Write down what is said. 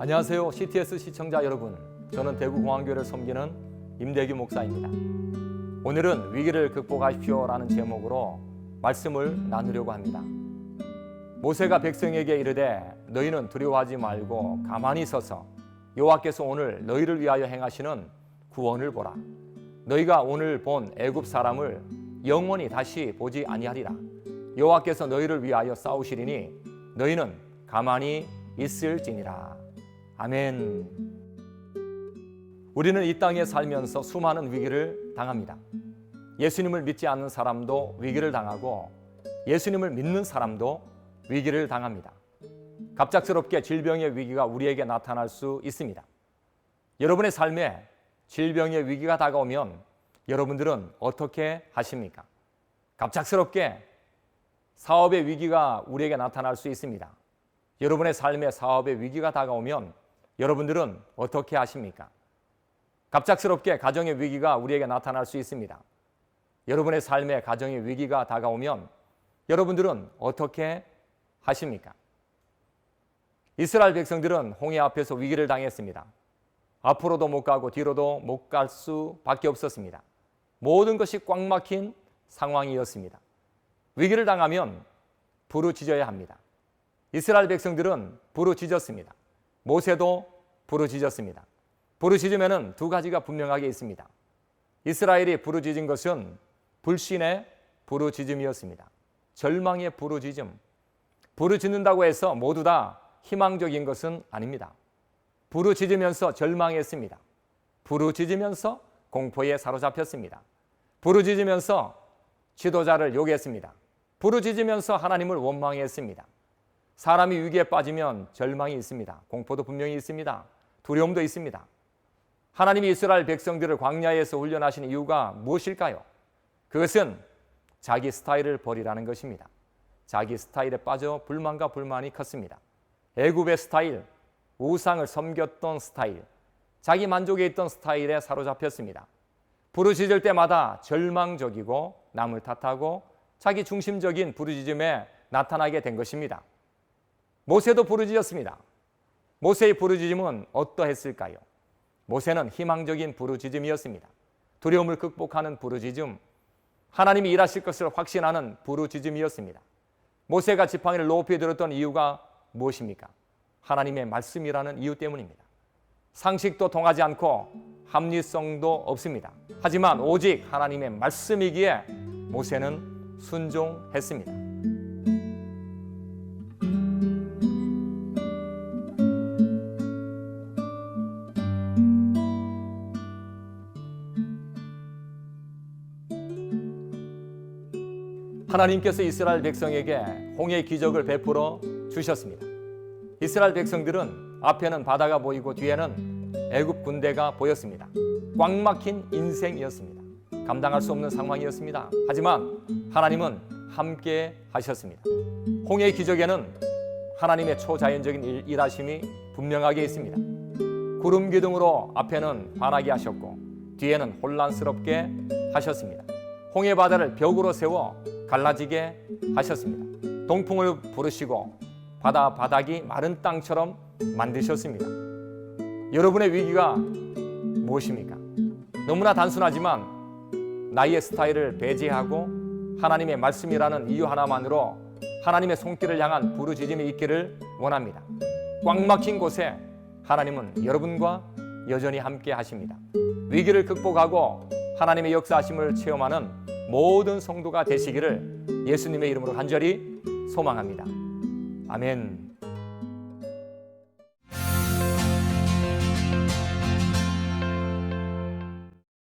안녕하세요. CTS 시청자 여러분. 저는 대구공항교회를 섬기는 임대규 목사입니다. 오늘은 위기를 극복하십시오라는 제목으로 말씀을 나누려고 합니다. 모세가 백성에게 이르되 너희는 두려워하지 말고 가만히 서서 여호와께서 오늘 너희를 위하여 행하시는 구원을 보라. 너희가 오늘 본 애굽 사람을 영원히 다시 보지 아니하리라. 여호와께서 너희를 위하여 싸우시리니 너희는 가만히 있을지니라. 아멘. 우리는 이 땅에 살면서 수많은 위기를 당합니다. 예수님을 믿지 않는 사람도 위기를 당하고 예수님을 믿는 사람도 위기를 당합니다. 갑작스럽게 질병의 위기가 우리에게 나타날 수 있습니다. 여러분의 삶에 질병의 위기가 다가오면 여러분들은 어떻게 하십니까? 갑작스럽게 사업의 위기가 우리에게 나타날 수 있습니다. 여러분의 삶에 사업의 위기가 다가오면 여러분들은 어떻게 하십니까? 갑작스럽게 가정의 위기가 우리에게 나타날 수 있습니다. 여러분의 삶에 가정의 위기가 다가오면 여러분들은 어떻게 하십니까? 이스라엘 백성들은 홍해 앞에서 위기를 당했습니다. 앞으로도 못 가고 뒤로도 못 갈 수밖에 없었습니다. 모든 것이 꽉 막힌 상황이었습니다. 위기를 당하면 부르짖어야 합니다. 이스라엘 백성들은 부르짖었습니다. 모세도 부르짖었습니다. 부르짖으면 두 가지가 분명하게 있습니다. 이스라엘이 부르짖은 것은 불신의 부르짖음이었습니다. 절망의 부르짖음. 부르짖는다고 해서 모두 다 희망적인 것은 아닙니다. 부르짖으면서 절망했습니다. 부르짖으면서 공포에 사로잡혔습니다. 부르짖으면서 지도자를 욕했습니다. 부르짖으면서 하나님을 원망했습니다. 사람이 위기에 빠지면 절망이 있습니다. 공포도 분명히 있습니다. 두려움도 있습니다. 하나님이 이스라엘 백성들을 광야에서 훈련하신 이유가 무엇일까요? 그것은 자기 스타일을 버리라는 것입니다. 자기 스타일에 빠져 불만과 불만이 컸습니다. 애굽의 스타일, 우상을 섬겼던 스타일, 자기 만족에 있던 스타일에 사로잡혔습니다. 부르짖을 때마다 절망적이고 남을 탓하고 자기 중심적인 부르짖음에 나타나게 된 것입니다. 모세도 부르짖었습니다. 모세의 부르짖음은 어떠했을까요? 모세는 희망적인 부르짖음이었습니다. 두려움을 극복하는 부르짖음, 하나님이 일하실 것을 확신하는 부르짖음이었습니다. 모세가 지팡이를 높이 들었던 이유가 무엇입니까? 하나님의 말씀이라는 이유 때문입니다. 상식도 통하지 않고 합리성도 없습니다. 하지만 오직 하나님의 말씀이기에 모세는 순종했습니다. 하나님께서 이스라엘 백성에게 홍해의 기적을 베풀어 주셨습니다. 이스라엘 백성들은 앞에는 바다가 보이고 뒤에는 애굽 군대가 보였습니다. 꽉 막힌 인생이었습니다. 감당할 수 없는 상황이었습니다. 하지만 하나님은 함께 하셨습니다. 홍해의 기적에는 하나님의 초자연적인 일하심이 분명하게 있습니다. 구름 기둥으로 앞에는 환하게 하셨고 뒤에는 혼란스럽게 하셨습니다. 홍해 바다를 벽으로 세워 갈라지게 하셨습니다. 동풍을 부르시고 바다 바닥이 마른 땅처럼 만드셨습니다. 여러분의 위기가 무엇입니까? 너무나 단순하지만 나의 스타일을 배제하고 하나님의 말씀이라는 이유 하나만으로 하나님의 손길을 향한 부르짖음이 있기를 원합니다. 꽉 막힌 곳에 하나님은 여러분과 여전히 함께 하십니다. 위기를 극복하고 하나님의 역사하심을 체험하는 모든 성도가 되시기를 예수님의 이름으로 간절히 소망합니다. 아멘.